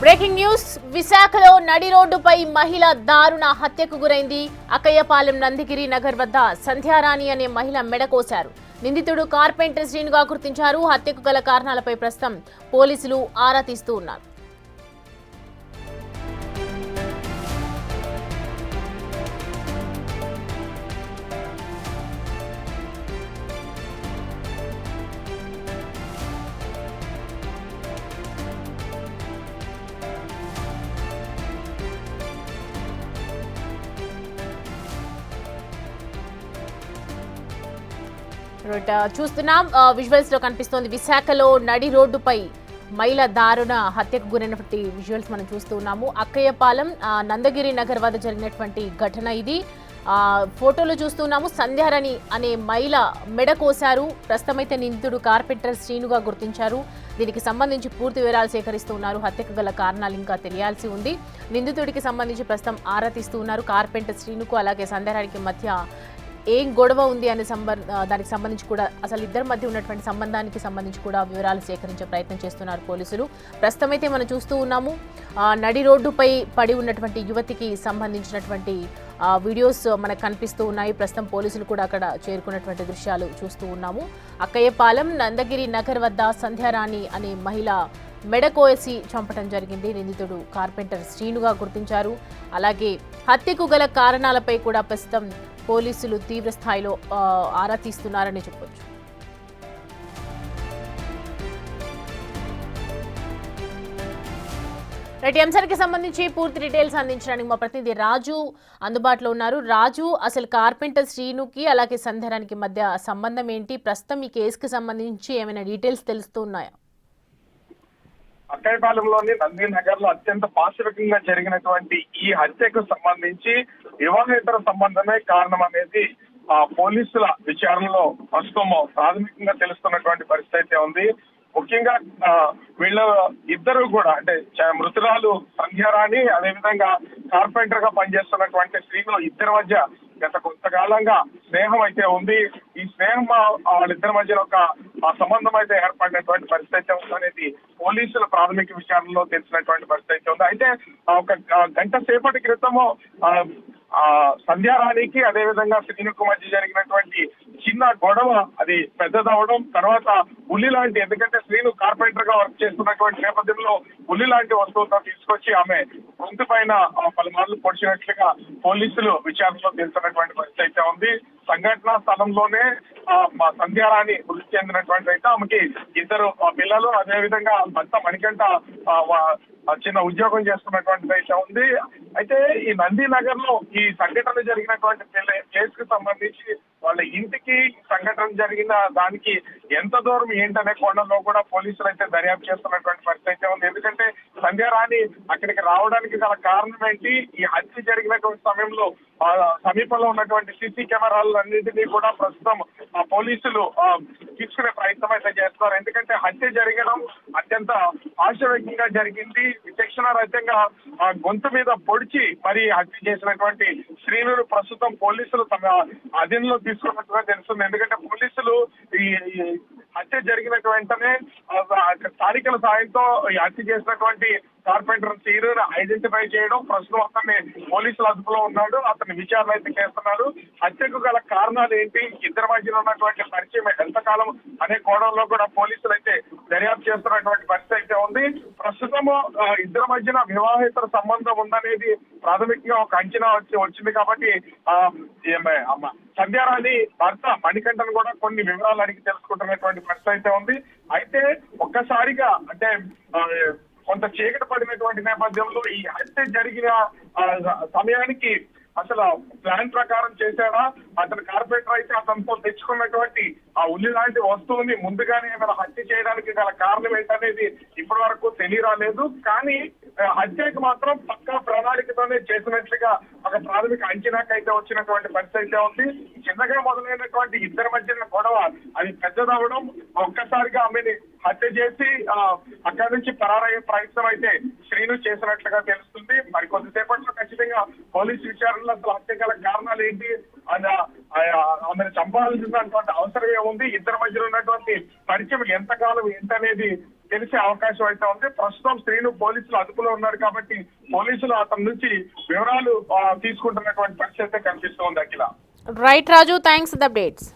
Breaking news విశాఖలో నడి రోడ్డుపై మహిళ దారుణ హత్యకు గురైంది. అక్కయ్యపాలెం నందిగిరి నగర్ వద్ద సంధ్యారాణి అనే మహిళ మెడ కోశారు. నిందితుడు కార్పెంటర్ శ్రీనుగా గుర్తించారు. హత్యకు గల కారణాలపై ప్రస్తుతం పోలీసులు ఆరా తీస్తూ ఉన్నారు. చూస్తున్నాం విజువల్స్ లో కనిపిస్తోంది. విశాఖలో నడి రోడ్డుపై మహిళ దారుణ హత్యకు గురైనటువంటి విజువల్స్ మనం చూస్తూ ఉన్నాము. అక్కయ్యపాలెం నందగిరి నగర్ వద్ద జరిగినటువంటి ఘటన ఇది. ఫోటోలో చూస్తున్నాము. సంధ్యారాణి అనే మహిళ మెడ కోశారు. ప్రస్తుతమైతే నిందితుడు కార్పెంటర్ శ్రీనుగా గుర్తించారు. దీనికి సంబంధించి పూర్తి వివరాలు సేకరిస్తూ ఉన్నారు. హత్యకు గల కారణాలు ఇంకా తెలియాల్సి ఉంది. నిందితుడికి సంబంధించి ప్రస్తుతం ఆరా తీస్తూ ఉన్నారు. కార్పెంటర్ శ్రీనుకు అలాగే సంధ్యారాణికి మధ్య ఏం గొడవ ఉంది అనే దానికి సంబంధించి కూడా అసలు ఇద్దరి మధ్య ఉన్నటువంటి సంబంధానికి సంబంధించి కూడా వివరాలు సేకరించే ప్రయత్నం చేస్తున్నారు పోలీసులు. ప్రస్తుతం అయితే మనం చూస్తూ ఉన్నాము నడి రోడ్డుపై పడి ఉన్నటువంటి యువతికి సంబంధించినటువంటి వీడియోస్ మనకు కనిపిస్తూ ఉన్నాయి. ప్రస్తుతం పోలీసులు కూడా అక్కడ చేరుకున్నటువంటి దృశ్యాలు చూస్తూ ఉన్నాము. అక్కయ్యపాలెం నందగిరి నగర్ వద్ద సంధ్యారాణి అనే మహిళ మెడ కోసి చంపడం జరిగింది. నిందితుడు కార్పెంటర్ శ్రీనుగా గుర్తించారు. అలాగే హత్యకు గల కారణాలపై కూడా ప్రస్తుతం పోలీసులు తీవ్ర స్థాయిలో ఆరా తీస్తున్నారని చెప్పొచ్చు. రైట్, అంశానికి సంబంధించి పూర్తి డీటెయిల్స్ అందించడానికి మా ప్రతినిధి రాజు అందుబాటులో ఉన్నారు. రాజు, అసలు కార్పెంటర్ శ్రీనుకి అలాగే సంధ్యారానికి మధ్య సంబంధం ఏంటి? ప్రస్తుతం ఈ కేసుకి సంబంధించి ఏమైనా డీటెయిల్స్ తెలుస్తూ ఉన్నాయా? అక్కయ్యపాలెంలోని నంది నగర్ లో అత్యంత పాశవికంగా జరిగినటువంటి ఈ హత్యకు సంబంధించి వివాహేతర సంబంధమే కారణం అనేది పోలీసుల విచారణలో ప్రస్తుతం ప్రాథమికంగా తెలుస్తున్నటువంటి పరిస్థితి అయితే ఉంది. ముఖ్యంగా వీళ్ళ ఇద్దరు కూడా అంటే మృతురాలు సంధ్యారాణి, అదేవిధంగా కార్పెంటర్ గా పనిచేస్తున్నటువంటి శ్రీను ఇద్దరి మధ్య గత కొంతకాలంగా స్నేహం అయితే ఉంది. ఈ స్నేహం వాళ్ళిద్దరి మధ్య ఒక సంబంధం అయితే ఏర్పడినటువంటి పరిస్థితి అయితే ఉందనేది పోలీసుల ప్రాథమిక విచారణలో తెలిసినటువంటి పరిస్థితి అయితే ఉంది. అయితే ఒక గంట సేపటి క్రితము సంధ్యారాణికి అదేవిధంగా శ్రీనుకు మధ్య జరిగినటువంటి చిన్న గొడవ అది పెద్దదవడం, తర్వాత ఉల్లి లాంటి, ఎందుకంటే శ్రీను కార్పెంటర్ గా వర్క్ చేస్తున్నటువంటి నేపథ్యంలో ఉల్లి లాంటి వస్తువులతో తీసుకొచ్చి ఆమె గొంతు పైన పలుమార్లు పొడిచినట్లుగా పోలీసులు విచారణలో తెలుస్తున్నటువంటి పరిస్థితి అయితే ఉంది. సంఘటన స్థలంలోనే సంధ్యారాణి మృతి చెందినటువంటి అయితే ఆమెకి ఇద్దరు పిల్లలు, అదేవిధంగా భర్త మణికంఠ చిన్న ఉద్యోగం చేస్తున్నటువంటి అయితే ఉంది. అయితే ఈ నంది నగర్ లో ఈ సంఘటన జరిగినటువంటి ప్లేస్ కి సంబంధించి వాళ్ళ ఇంటికి సంఘటన జరిగిన దానికి ఎంత దూరం ఏంటనే కోణంలో కూడా పోలీసులు అయితే దర్యాప్తు చేస్తున్నటువంటి పరిస్థితి అయితే ఉంది. ఎందుకంటే సంధ్యారాణి అక్కడికి రావడానికి గల కారణం ఏంటి, ఈ హత్య జరిగినటువంటి సమయంలో సమీపంలో ఉన్నటువంటి సీసీ కెమెరాలన్నింటినీ కూడా ప్రస్తుతం పోలీసులు తీసుకునే ప్రయత్నం అయితే చేస్తున్నారు. ఎందుకంటే హత్య జరగడం అత్యంత ఆశావ్యంగా జరిగింది. విచక్షణారహితంగా గొంతు మీద పొడిచి మరి హత్య చేసినటువంటి శ్రీనుడు ప్రస్తుతం పోలీసులు తమ అధీనంలో తీసుకున్నట్టుగా తెలుస్తుంది. ఎందుకంటే పోలీసులు ఈ హత్య జరిగిన వెంటనే స్థానికుల సాయంతో ఈ హత్య చేసినటువంటి కార్పెంటర్ శ్రీనుని ఐడెంటిఫై చేయడం, ప్రస్తుతం అతన్ని పోలీసుల అదుపులో ఉన్నాడు. అతన్ని విచారణ అయితే చేస్తున్నారు. హత్యకు గల కారణాలు ఏంటి, ఇద్దరి మధ్యలో ఉన్నటువంటి పరిచయం ఎంతకాలం అనే కోణంలో కూడా పోలీసులు అయితే దర్యాప్తు చేస్తున్నటువంటి పరిస్థితి అయితే ఉంది. ప్రస్తుతము ఇద్దరి మధ్యన వివాహేతర సంబంధం ఉందనేది ప్రాథమికంగా ఒక అంచనా వచ్చింది. కాబట్టి సంధ్యారాణి భర్త మణికంఠను కూడా కొన్ని వివరాలు అడిగి తెలుసుకుంటున్నటువంటి పరిస్థితి అయితే ఉంది. అయితే ఒక్కసారిగా అంటే కొంత చీకటి పడినటువంటి నేపథ్యంలో ఈ హత్య జరిగిన సమయానికి అసలు ప్లాన్ ప్రకారం చేశాడా, అతను కార్పెంటర్ అయితే అతనితో తెచ్చుకున్నటువంటి ఆ ఉల్లి లాంటి వస్తువుని ముందుగానే ఏమైనా హత్య చేయడానికి గల కారణం ఏంటనేది ఇప్పటి వరకు తెలియరాలేదు. కానీ హత్యకు మాత్రం పక్కా ప్రణాళికతోనే చేసినట్లుగా ఒక ప్రాథమిక అంచనాకైతే వచ్చినటువంటి పరిస్థితి అయితే ఉంది. చిన్నగా మొదలైనటువంటి ఇద్దరి మధ్య గొడవ అది పెద్దదవడం, ఒక్కసారిగా ఆమెని హత్య చేసి అక్కడి నుంచి పరారయ్యే ప్రయత్నం అయితే శ్రీను చేసినట్లుగా తెలుస్తుంది. మరి కొద్దిసేపట్లో ఖచ్చితంగా పోలీసు విచారణలో అసలు హత్య గల కారణాలు ఏంటి, ఆమెను చంపాల్సినటువంటి అవసరం ఏముంది, ఇద్దరి మధ్యలో ఉన్నటువంటి పరిచయం ఎంతకాలం ఏంటనేది తెలిసే అవకాశం అయితే ఉంది. ప్రస్తుతం శ్రీను పోలీసులు అదుపులో ఉన్నారు కాబట్టి పోలీసులు అతని నుంచి వివరాలు తీసుకుంటున్నటువంటి పరిస్థితి అయితే కనిపిస్తోంది. Akhila. Right Raju, thanks for the updates.